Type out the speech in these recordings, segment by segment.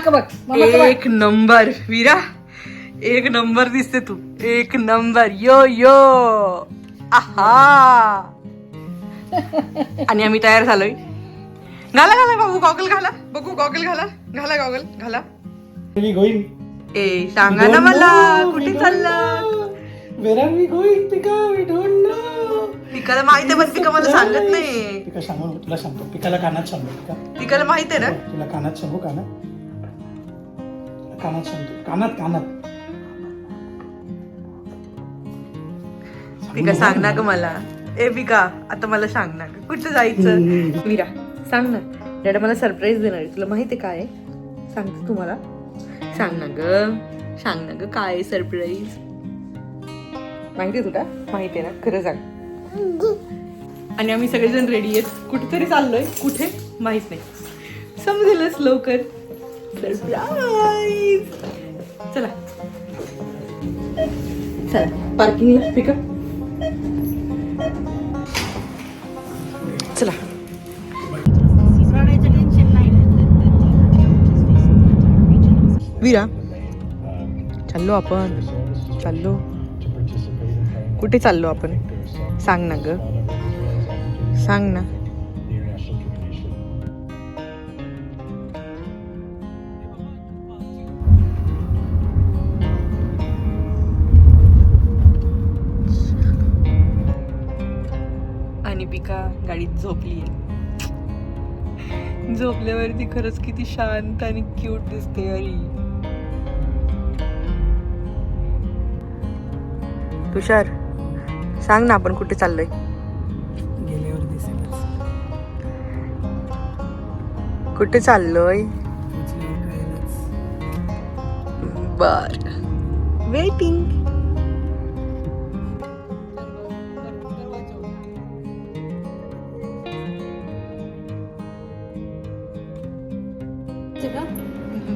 एक नंबर वीरा, एक नंबर दिसते तू, एक नंबर. यो यो आहा. आणि आम्ही तयार झालोय. घाला घाला बाबू गॉगल घाला, बघू गॉगल घाला, घाला गॉगल घाला. ए सांगा ना मला कुठे चाललं. Where are we going, Pika? We don't know. पिकाला माहिती आहे पण पिका मला सांगत नाही. पिका सांगू, तुला सांगतो. पिकाला कानात सांगू. पिका पिकाला माहिती आहे ना. तुला कानात सांगू. कानात सांगतो. कानात कानात. पिका सांग ना ग मला. ए पिका आता मला सांग ना ग कुठं जायचं. वीरा सांग ना, डॅडा मला सरप्राईज देणार आहे. तुला माहिती आहे काय सांगते तुम्हाला. सांग ना ग, सांग ना ग काय सरप्राईज. माहिती आहे तुला, माहिती आहे ना, खरं सांग. आणि आम्ही सगळेजण रेडी आहेत. कुठेतरी चाललोय, कुठे माहित नाही, समजेलच लवकर. सरप्राईज. चला चला पार्किंगला पिका. चला वीरा चाललो आपण. चाललो कुठे चाललो आपण. सांग ना ग, सांग ना. आणि पिका गाडीत झोपली आहे. झोपल्यावरती खरंच किती शांत आणि क्यूट दिसते. अरे तुषार सांग ना आपण कुठे चाललोय. गेल्यावर दिसेलच. कुठे चाललोय. बर वेटिंग.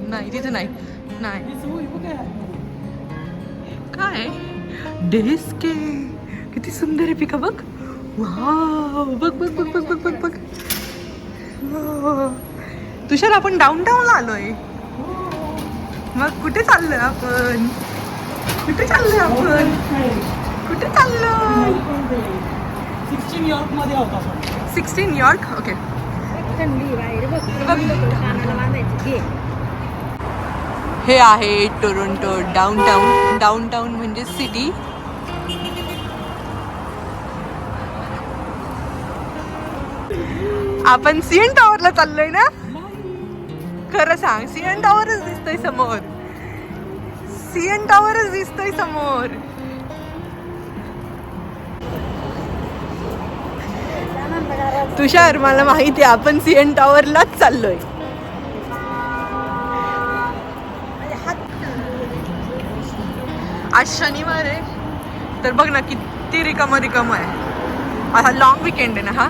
नाही तिथे नाही. नाही काय डेस्क आहे. किती सुंदर आहे पिका. बघ वाव. बघ बघ बघ बघ बघ बघ बघ. तुषार आपण डाऊनटाऊनला आलोय. मग कुठे चाललोय आपण. कुठे चाललोय आपण. कुठे चाललोय. 16 यॉर्क मध्ये होता. 16 यॉर्क. ओके. हे आहे टोरंटो डाऊनटाऊन. डाऊनटाऊन म्हणजे सिटी. आपण सीएन टॉवरला चाललोय ना. खरं सांग, सीएन टॉवरच दिसतोय समोर. सीएन टॉवरच दिसतोय समोर. तुषार मला माहिती आहे आपण सीएन टॉवरलाच चाललोय. आज शनिवार आहे तर बघ ना किती रिकाम आहे. हा लॉंग विकेंड आहे ना हा.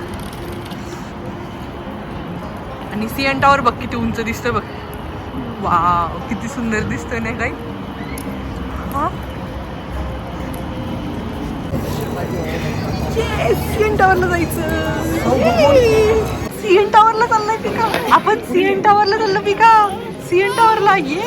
आणि सीएन टॉवर बघ किती उंच दिसतोय. बघ वाव किती सुंदर दिसतोय ना काही. सीएन टॉवरला जायचं. सीएन टॉवरला चाललाय पिका. आपण सीएन टॉवरला चाललो पिका. सीएन टॉवरला ये.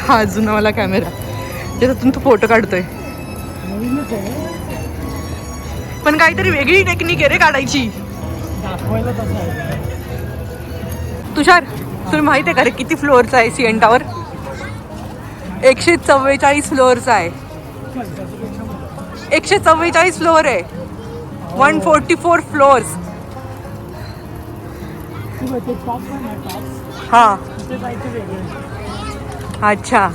हा जुनावाला कॅमेरा ज्याच्यातून तू फोटो काढतोय. पण काहीतरी वेगळी टेक्निक आहे रे काढायची. तुषार तुला माहिती आहे का रे किती फ्लोअरचा आहे सीएन टॉवर. 144 फ्लोअरचा आहे. 144 फ्लोअर आहे. 144 फ्लोअर्स. हा अच्छा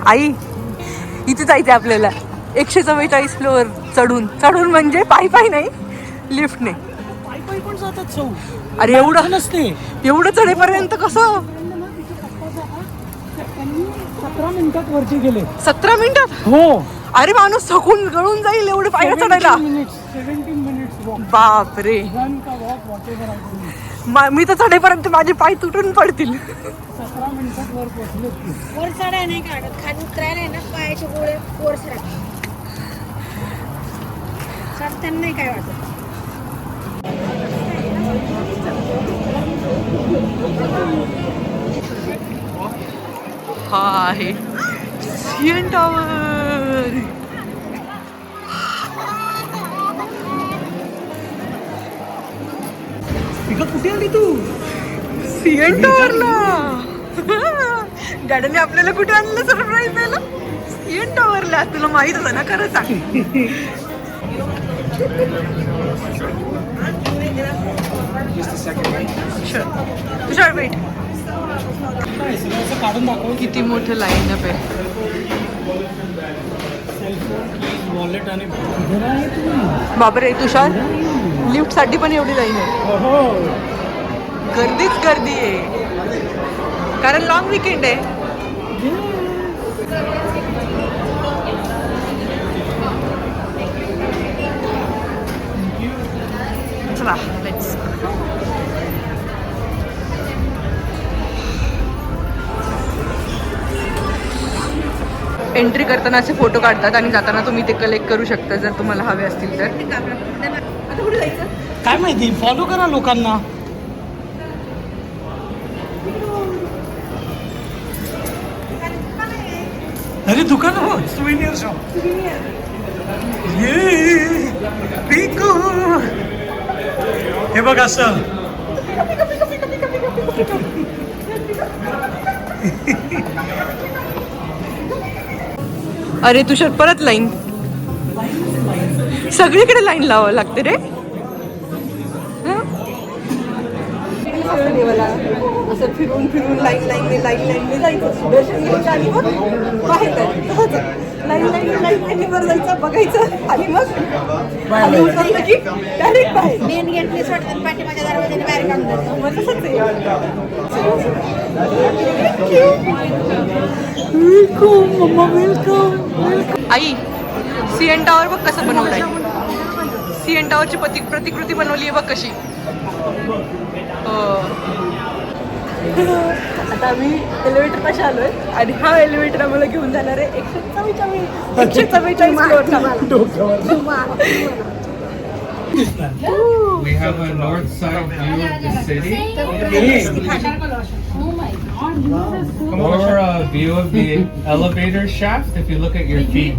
आई इथे जायचं आपल्याला. 144 फ्लोअर चढून. चढून म्हणजे पायी नाही, लिफ्टने. अरे एवढं नसते. एवढं चढेपर्यंत कसं. 17 मिनिटात वरती गेले. 17 मिनिटात. हो अरे माणूस थकून गळून जाईल एवढे पायऱ्या चढायला. 17 minutes walk. बापरे, Run का walk, whatever I do. मी तर चढेपर्यंत माझे पाय तुटून पडतील. 17 मिनिटात वर पोहोचलो की. वर चढाय नाही काढत, खाली उतरायला ना पायाचे गोळे वर सरक. चढताना नाही काय वाटत. हा आहे सीएन टॉवर. पिकअप कुठे आली तू? सीएन टॉवरला. डॅडीने आपल्याला कुठे आणलं सरप्राईज द्यायला? सीएन टॉवरला. तुला माहित होतं ना, खरं सांग. तुषार वेट, काय सगळं काढून दाखव. किती मोठं लाईन अप आहे. वॉलेट आणि घर आहे तुम्ही. बापरे तुषार, लिफ्ट साठी पण एवढी लाईन आहे. हो. गर्दीच गर्दी आहे, कारण लॉंग विकेंड आहे. चला लेट्स. एंट्री करताना असे फोटो काढतात आणि जाताना तुम्ही ते कलेक्ट करू शकता जर तुम्हाला हवे असतील तर. आता कुठे जायचं? काय माहिती, फॉलो करा लोकांना. अरे दुकान हो, सुवेनियर शॉप. ये पिको, हे बघ असं. अरे तुषार, परत लाईन. सगळीकडे लाईन लावावं लागते रे. असं फिरून फिरून लाईन लाईन जायचं, दर्शन घ्यायचं आणि मग बाहेर जायचं. लाईन वर जायचं, बघायचं आणि मग खाली उतरलं की डायरेक्ट बाहेर. मेन गेटने सोडतात, पाठीमागच्या दरवाजाने बाहेर काढून जातात. मग तसंच आहे. आई, सीएन टॉवर बघ कसं बनवलंय. सीएन टॉवरची प्रतिकृती बनवली आहे बघ कशी. आता आम्ही एलिव्हेटर पाशी आलोय आणि हा एलिव्हेटर आम्हाला घेऊन जाणार आहे 144 फ्लोअरला. We have a north side view of the city or a view of the elevator shaft if you look at your feet.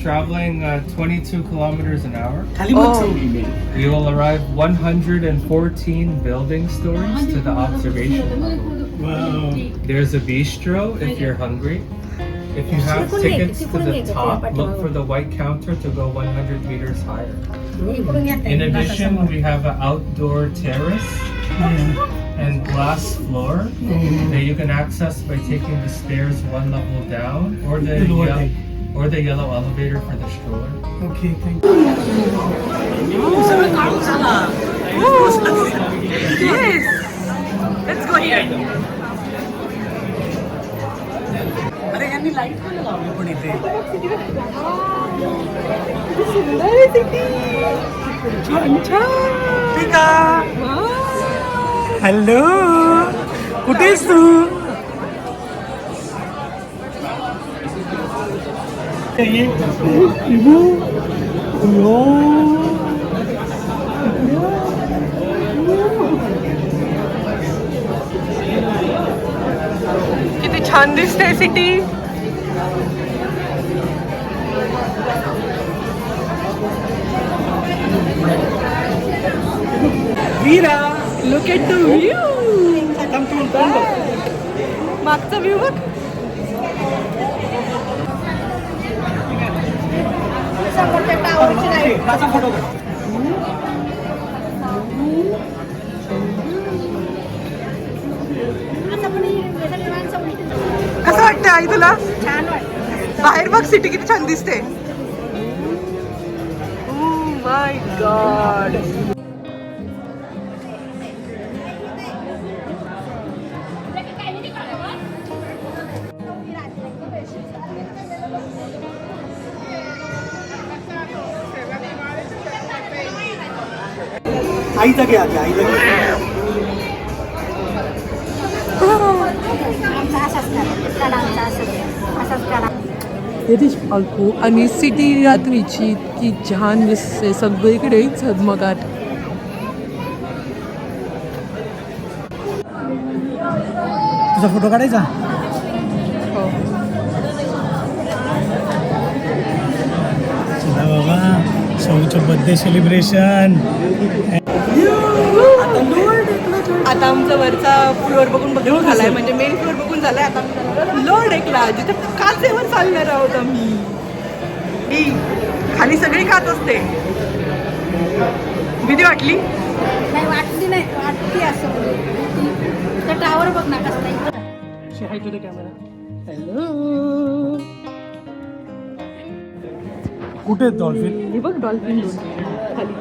Traveling 22 kilometers an hour. खाली मग चौकी. We will arrive 114 building stories to the observation level. Wow. There's a bistro if you're hungry. If you have tickets to the top, look for the white counter to go 100 meters higher. In addition, we have an outdoor terrace and glass floor that you can access by taking the stairs one level down or the yellow elevator for the stroller. Okay, thank you. सगळं काढून झाला. Yes. Let's go here. अरे यांनी light पण लावली पण इथे. सुंदर आहे city. छान छान. पिका, हॅलो, कुठेस तू? ये इबू, यो. किती छान दिसते city. Veera, look at the view. थांब तू तोंड बघ. मागचा व्ह्यू बघ. समोरच्या टावरची लाईट. माझा फोटो काढ. असं पण सगळी माणसं पण इथे. कसं वाटतं आई तुला? छान वाटतं. बाहेर बघ सिटी किती छान दिसते. Oh my God. आईचा घे आधी आईचा घे. आमचा असाच करा आमचा असाच करा. येथेच फालतू आणि सिटी रात्रीची इतकी छान दिसते सगळीकडे झगमगाट. तुझा फोटो काढायचा. चला बाबा शौचं बर्थडे सेलिब्रेशन. आता आमचा वरचा फ्लोअर बघून झालाय, म्हणजे मेन फ्लोअर बघून झालाय. आता लोअर डेकला जिथे काचेवर चालणार आहोत आम्ही. ही खाली सगळी खात असते. भीती वाटली? नाही वाटली नाही वाटते असं. तर टावर बघ ना कसं नाही. हाय टू द कॅमेरा. कुठे आहेत डॉल्फिन? हे बघ डॉल्फिन खाली.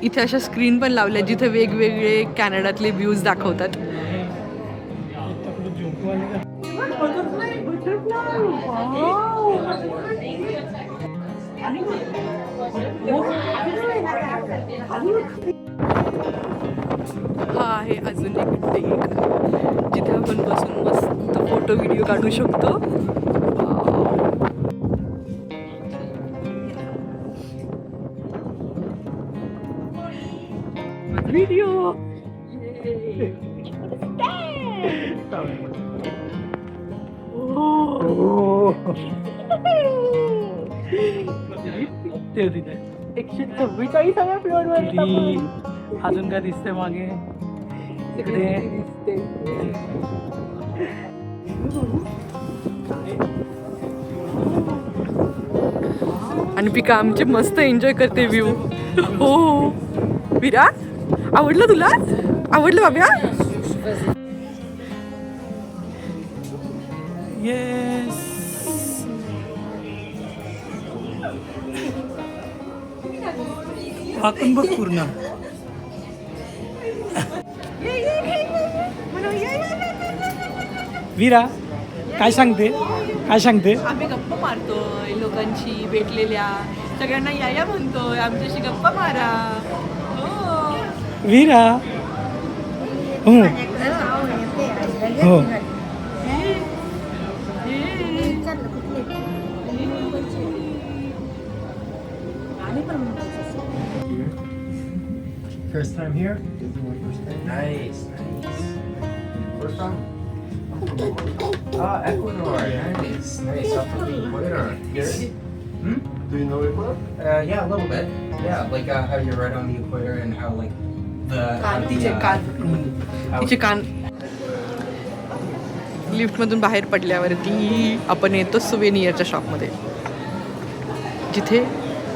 इथे अशा स्क्रीन पण लावल्या जिथे वेगवेगळे कॅनडातले व्ह्यूज दाखवतात. हा आहे अजून एक डेक जिथे आपण बसून मस्त फोटो व्हिडिओ काढू शकतो. व्हिडिओ ते तिथे 144व्या फ्लोअरवर अजून काय दिसते मागे तिकडे. आणि पिका आमचे मस्त एन्जॉय करते व्ह्यू. हो विरा, आवडलं तुला? आवडलं बाब्या? येस. आपण बघ पूर्ण. वीरा काय सांगते? काय सांगते? आम्ही गप्पा मारतोय लोकांशी भेटलेल्या सगळ्यांना या म्हणतोय आमच्याशी गप्पा मारा. हो वीरा. हो हो. First time here? Nice, nice. Where from? Ecuador. Nice, nice. Up from the equator. Here? Do you know Ecuador? Yeah, a little bit. Yeah, like how you're right on the equator and how like तिचे कान लिफ्टमधून बाहेर पडल्यावरती आपण येतो सुवेनियरच्या शॉपमध्ये जिथे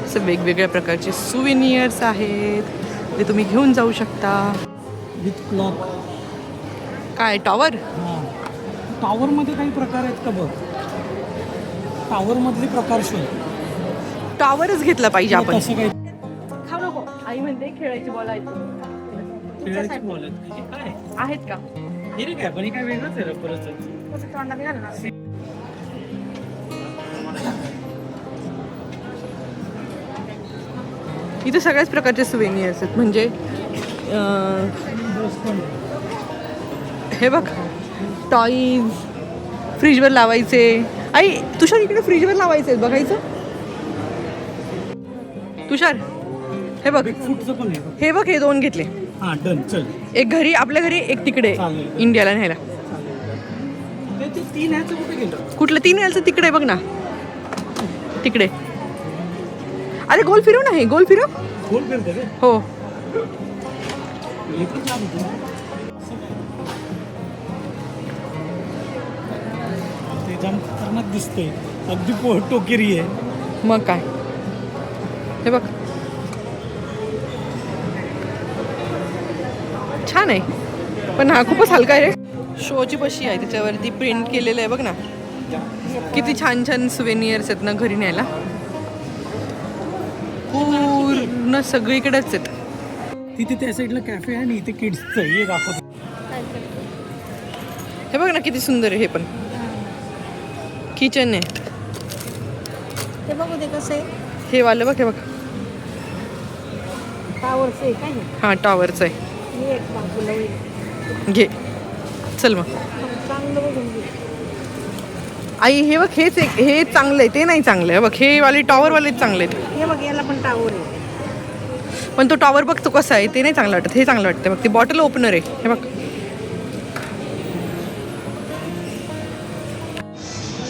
असे वेगवेगळ्या प्रकारचे सुवेनियर्स आहेत ते तुम्ही घेऊन जाऊ शकता. With clock. काय टॉवर? टॉवर मध्ये काही प्रकार आहेत का बघ. टॉवर मधले प्रकार शोध. टॉवरच घेतला पाहिजे आपण. तसं काही खाऊ नको. आई म्हणते खेळायची बॉल आहेत. खेळायची बॉल काय आहेत का? हे रे काय पण हे काय वेगळंच आहे परत. इथे सगळ्याच प्रकारचे सुवेनियर्स आहेत. म्हणजे हे बघ टॉईज फ्रीजवर लावायचे. आई तुषार इकडे फ्रीजवर लावायचे बघायचं. तुषार हे बघ फूटचं पण आहे. हे बघ हे 2 घेतले. हा डन. चल एक घरी आपल्या घरी एक तिकडे चालेल. इंडियाला न्यायला. ते 3 ह्याचं कुठे गेलं? कुठलं 3 यायचं तिकडे बघ ना तिकडे. अरे गोल फिरव ना. हे गोल फिरव. गोल फिरते रे. हो एकच लाभ होतो. ते जाम खतरनाक दिसते. अगदी टोकेरी आहे. मग काय. हे बघ छान आहे पण हा खूपच हलका आहे रे. शोची पशी आहे त्याच्यावरती प्रिंट केलेलं आहे बघ ना. किती छान छान सुवेनियर्स आहेत ना घरी न्यायला. पूर्ण सगळीकडेच आहेत. तिथे त्या साईडला कॅफे आहे आणि इथे किड्सचं हे दाखवतो. हे बघ ना किती सुंदर आहे. हे पण किचन आहे. ते बघू दे कसं आहे. हे वालं बघ. हे बघ. टावरचं आहे काय हे? हा टॉवरचं आहे. हे एक बाजूला होईल. घे चल मग. चांगलं बघून घे. आई हे बघ हेच एक हे चांगलं आहे ते नाही चांगलं आहे बघ. हे वाले टॉवरवालेच चांगले आहेत. हे बघ याला पण टावर आहे. पण तो टॉवर बघ तो कसा आहे ते नाही चांगलं वाटत. हे चांगलं वाटतं बघ. ते बॉटल ओपनर आहे. हे बघ.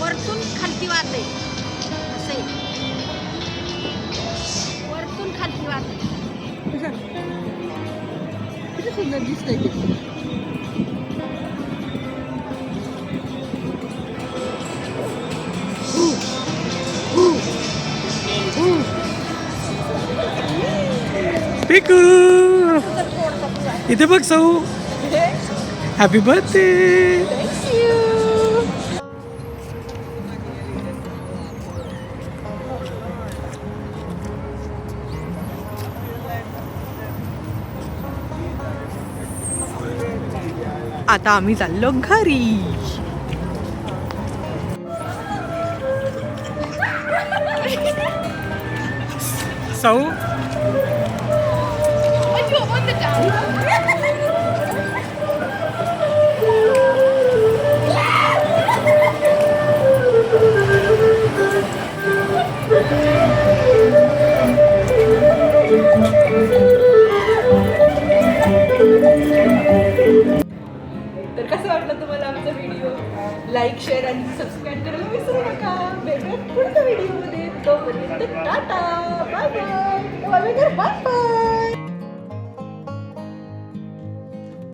वरतून खालती वाद आहे असं आहे. वरतून खालती वाद आहे. किती सुंदर दिसतंय ते. पिकू इथे बघ सौ. Happy birthday. आता आम्ही चाललो घरी. सौ तर कसं वाटलं तुम्हाला आमचा व्हिडिओ. लाईक शेअर आणि सबस्क्राईब करायला विसरू नका. भेटूयात पुढच्या व्हिडिओमध्ये. तोपर्यंत टाटा बाय बाय.